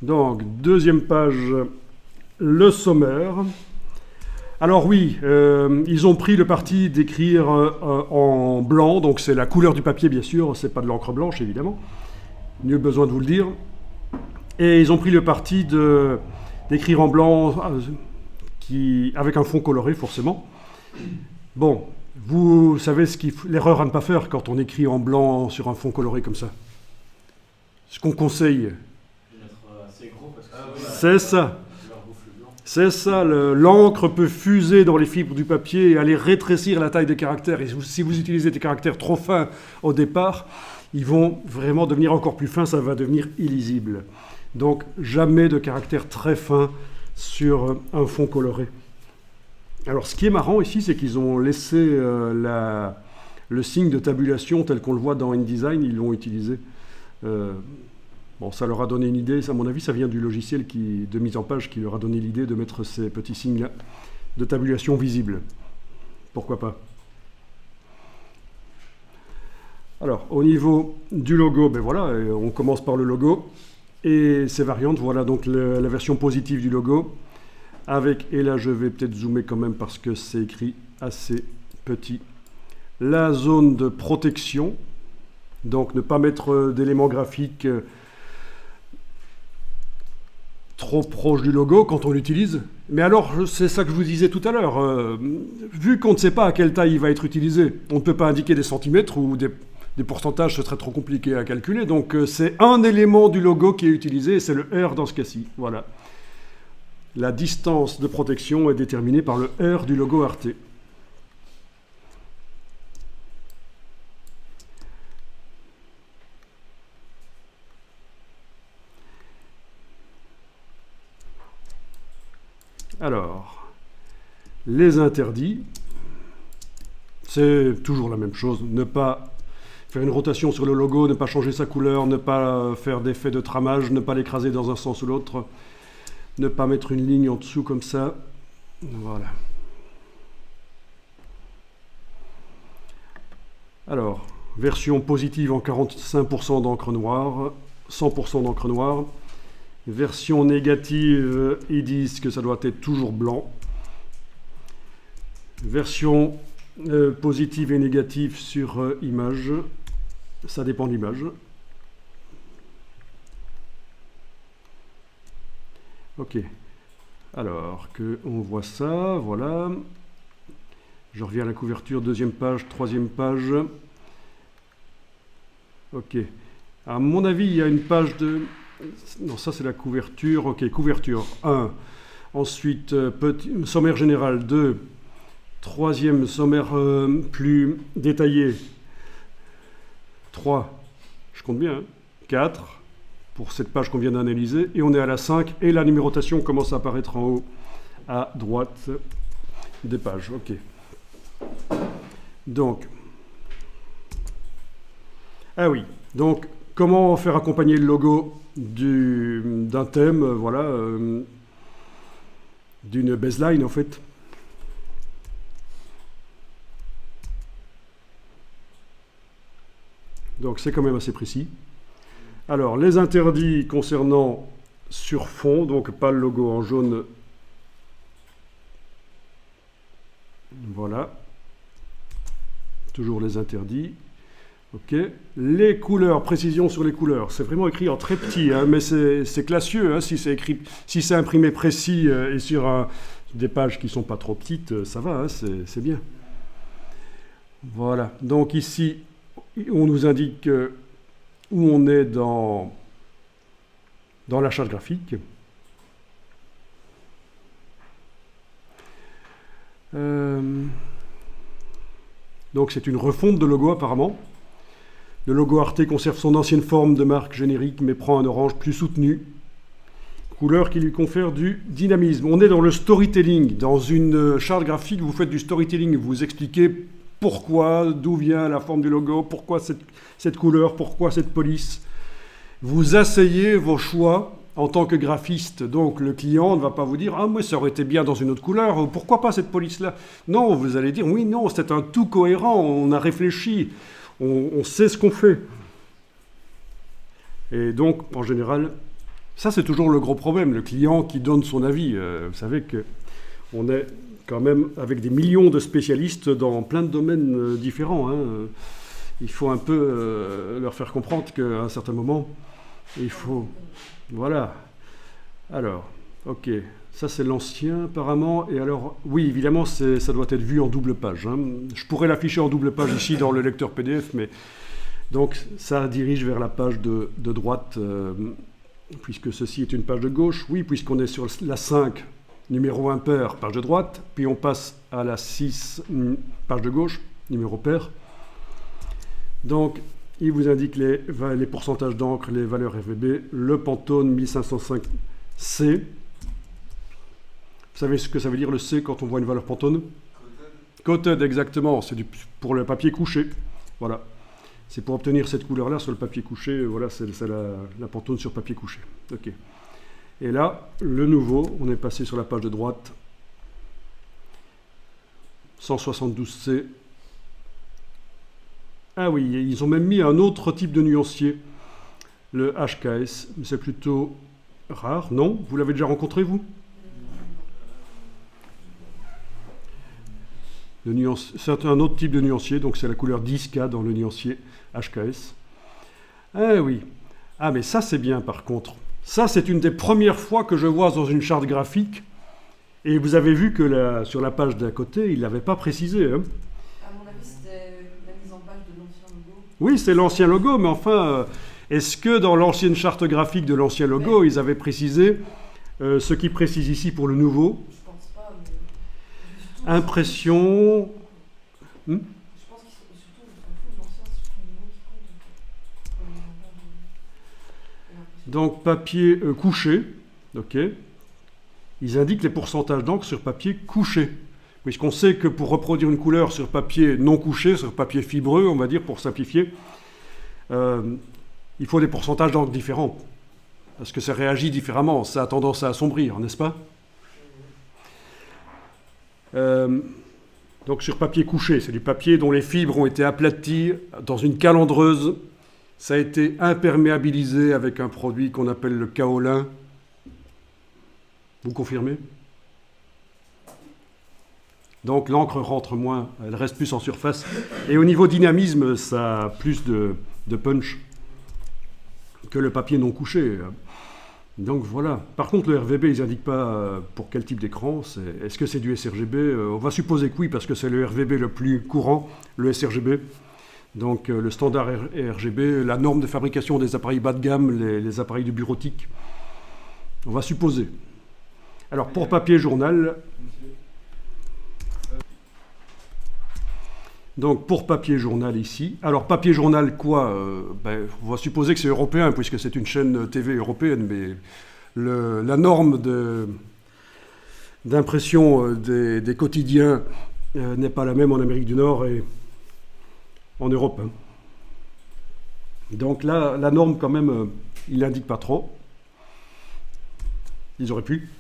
Donc, deuxième page, le sommaire. Alors oui, ils ont pris le parti d'écrire en blanc, donc c'est la couleur du papier bien sûr, c'est pas de l'encre blanche évidemment, nul besoin de vous le dire. Et ils ont pris le parti d'écrire en blanc avec un fond coloré forcément. Bon, vous savez l'erreur à ne pas faire quand on écrit en blanc sur un fond coloré comme ça. Ce qu'on conseille, c'est ça. C'est ça, l'encre peut fuser dans les fibres du papier et aller rétrécir la taille des caractères. Et si vous utilisez des caractères trop fins au départ, ils vont vraiment devenir encore plus fins, ça va devenir illisible. Donc jamais de caractères très fins sur un fond coloré. Alors ce qui est marrant ici, c'est qu'ils ont laissé le signe de tabulation tel qu'on le voit dans InDesign, ils l'ont utilisé. Bon, ça leur a donné une idée, à mon avis, ça vient du logiciel de mise en page qui leur a donné l'idée de mettre ces petits signes-là de tabulation visibles. Pourquoi pas? Alors, au niveau du logo, ben voilà, on commence par le logo et ses variantes. Voilà donc la version positive du logo avec, et là je vais peut-être zoomer quand même parce que c'est écrit assez petit, la zone de protection. Donc ne pas mettre d'éléments graphiques trop proche du logo quand on l'utilise. Mais alors, c'est ça que je vous disais tout à l'heure, vu qu'on ne sait pas à quelle taille il va être utilisé, on ne peut pas indiquer des centimètres ou des pourcentages, ce serait trop compliqué à calculer. Donc c'est un élément du logo qui est utilisé, et c'est le R dans ce cas-ci. Voilà. La distance de protection est déterminée par le R du logo Arte. Alors, les interdits, c'est toujours la même chose. Ne pas faire une rotation sur le logo, ne pas changer sa couleur, ne pas faire d'effet de tramage, ne pas l'écraser dans un sens ou l'autre, ne pas mettre une ligne en dessous comme ça. Voilà. Alors, version positive en 45% d'encre noire, 100% d'encre noire. Version négative, ils disent que ça doit être toujours blanc. Version positive et négative sur image, ça dépend de l'image. Ok, alors qu'on voit ça, voilà. Je reviens à la couverture, deuxième page, troisième page. Ok, à mon avis, il y a une page de... Non, ça c'est la couverture. Ok, couverture 1. Ensuite, sommaire général 2. Troisième, sommaire plus détaillé 3. Je compte bien, hein, 4 pour cette page qu'on vient d'analyser. Et on est à la 5. Et la numérotation commence à apparaître en haut à droite des pages. Ok. Donc. Ah oui. Donc, comment faire accompagner le logo d'un thème, voilà, d'une baseline en fait. Donc c'est quand même assez précis. Alors les interdits concernant sur fond, donc pas le logo en jaune. Voilà. Toujours les interdits. Ok, les couleurs, précision sur les couleurs, c'est vraiment écrit en très petit, hein, mais c'est classieux, hein, si c'est imprimé précis et sur des pages qui ne sont pas trop petites, ça va, hein, c'est bien. Voilà, donc ici, on nous indique où on est dans la charte graphique. Donc c'est une refonte de logo apparemment. Le logo Arte conserve son ancienne forme de marque générique, mais prend un orange plus soutenu, couleur qui lui confère du dynamisme. On est dans le storytelling. Dans une charte graphique, vous faites du storytelling, vous expliquez pourquoi, d'où vient la forme du logo, pourquoi cette couleur, pourquoi cette police. Vous asseyez vos choix en tant que graphiste. Donc le client ne va pas vous dire « Ah, moi, ça aurait été bien dans une autre couleur, pourquoi pas cette police-là » Non, vous allez dire « Oui, non, c'est un tout cohérent, on a réfléchi. » On sait ce qu'on fait. Et donc, en général, Ça, c'est toujours le gros problème, le client qui donne son avis. Vous savez qu'on est quand même avec des millions de spécialistes dans plein de domaines différents. Hein. Il faut un peu leur faire comprendre qu'à un certain moment, il faut... Voilà. Alors, ok. Ça, c'est l'ancien, apparemment. Et alors, oui, évidemment, ça doit être vu en double page. Hein. Je pourrais l'afficher en double page ici dans le lecteur PDF, mais... Donc, ça dirige vers la page de droite, puisque ceci est une page de gauche. Oui, puisqu'on est sur la 5, numéro impair, page de droite. Puis on passe à la 6, page de gauche, numéro pair. Donc, il vous indique les pourcentages d'encre, les valeurs RVB, le Pantone 1505C. Vous savez ce que ça veut dire le C quand on voit une valeur Pantone? Coated, exactement. C'est pour le papier couché. Voilà. C'est pour obtenir cette couleur-là sur le papier couché. Voilà, c'est la Pantone sur papier couché. Ok. Et là, le nouveau, on est passé sur la page de droite. 172C. Ah oui, ils ont même mis un autre type de nuancier, le HKS. Mais c'est plutôt rare, non? Vous l'avez déjà rencontré, vous? C'est un autre type de nuancier, donc c'est la couleur 10K dans le nuancier HKS. Ah oui. Ah mais ça c'est bien par contre. Ça c'est une des premières fois que je vois dans une charte graphique. Et vous avez vu que sur la page d'à côté, il ne l'avait pas précisé. Hein. À mon avis, c'était la mise en page de l'ancien logo. Oui, c'est l'ancien logo, mais enfin, est-ce que dans l'ancienne charte graphique de l'ancien logo, ils avaient précisé ce qu'ils précisent ici pour le nouveau? Je pense pas, mais... Impression... Je pense qu'ils sont surtout l'ancien, c'est surtout le nouveau qui compte. Pour la mise en page de Donc, papier couché, ok. Ils indiquent les pourcentages d'encre sur papier couché. Puisqu'on sait que pour reproduire une couleur sur papier non couché, sur papier fibreux, on va dire, pour simplifier, il faut des pourcentages d'encre différents. Parce que ça réagit différemment, ça a tendance à assombrir, n'est-ce pas? Donc sur papier couché, c'est du papier dont les fibres ont été aplaties dans une calandreuse. Ça a été imperméabilisé avec un produit qu'on appelle le kaolin. Vous confirmez? Donc l'encre rentre moins, elle reste plus en surface. Et au niveau dynamisme, ça a plus de punch que le papier non couché. Donc voilà. Par contre, le RVB, ils n'indiquent pas pour quel type d'écran. Est-ce que c'est du sRGB? On va supposer que oui, parce que c'est le RVB le plus courant, le sRGB. Donc le standard RGB, la norme de fabrication des appareils bas de gamme, les appareils de bureautique. On va supposer. Alors pour papier journal... Donc pour papier journal ici. Alors papier journal quoi? On va supposer que c'est européen puisque c'est une chaîne TV européenne, mais la norme d'impression des quotidiens n'est pas la même en Amérique du Nord et en Europe. Hein. Donc là, la norme quand même, il l'indique pas trop. Ils auraient pu.